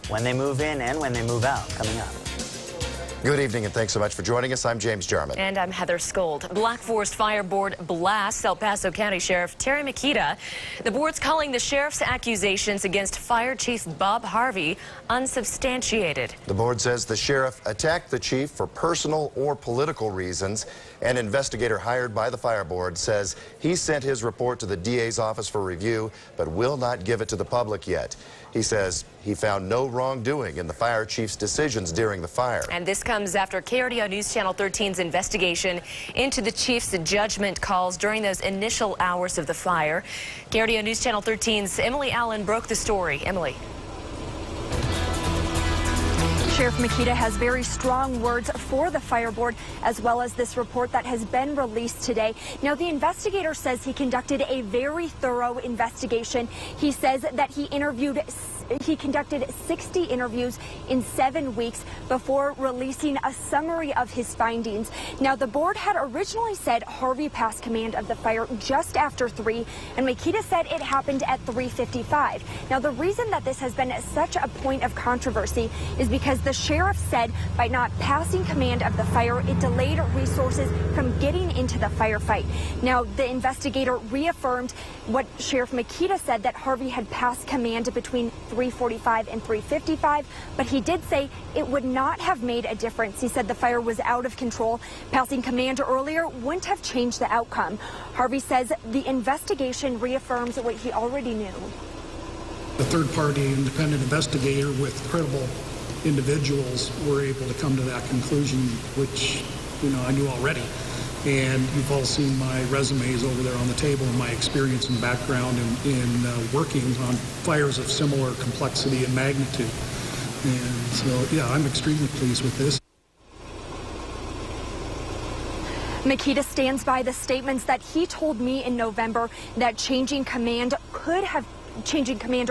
when they move in and when they move out, coming up. Good evening and thanks so much for joining us. I'm James Jarman. And I'm Heather Skold. Black Forest Fire Board blasts El Paso County Sheriff Terry Makita. The board's calling the sheriff's accusations against Fire Chief Bob Harvey unsubstantiated. The board says the sheriff attacked the chief for personal or political reasons. An investigator hired by the fire board says he sent his report to the DA's office for review, but will not give it to the public yet. He says he found no wrongdoing in the fire chief's decisions during the fire. And this comes after KRDO News Channel 13's investigation into the chief's judgment calls during those initial hours of the fire. KRDO News Channel 13's Emily Allen broke the story. Emily. Sheriff Makita has very strong words for the fire board, as well as this report that has been released today. Now, the investigator says he conducted a very thorough investigation. He says that he conducted 60 interviews in 7 weeks before releasing a summary of his findings. Now, the board had originally said Harvey passed command of the fire just after 3, and Makita said it happened at 3:55. Now, the reason that this has been such a point of controversy is because the sheriff said by not passing command of the fire, it delayed resources from getting into the firefight. Now, the investigator reaffirmed what Sheriff Makita said, that Harvey had passed command between 3:45 and 3:55, but he did say it would not have made a difference. He said the fire was out of control. Passing command earlier wouldn't have changed the outcome. Harvey says the investigation reaffirms what he already knew. The third-party independent investigator with credible individuals were able to come to that conclusion, which, I knew already. And you've all seen my resumes over there on the table and my experience and background in working on fires of similar complexity and magnitude. And so, yeah, I'm extremely pleased with this. Makita stands by the statements that he told me in November that changing command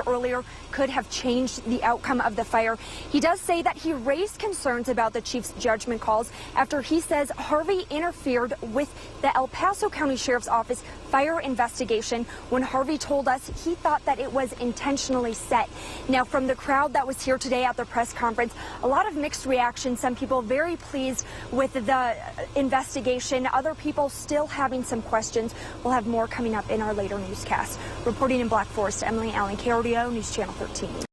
earlier could have changed the outcome of the fire. He does say that he raised concerns about the chief's judgment calls after he says Harvey interfered with the El Paso County Sheriff's Office fire investigation when Harvey told us he thought that it was intentionally set. Now, from the crowd that was here today at the press conference, a lot of mixed reactions. Some people very pleased with the investigation. Other people still having some questions. We'll have more coming up in our later newscast. Reporting in Black Forest, Emily Allen, KRDO News Channel 13.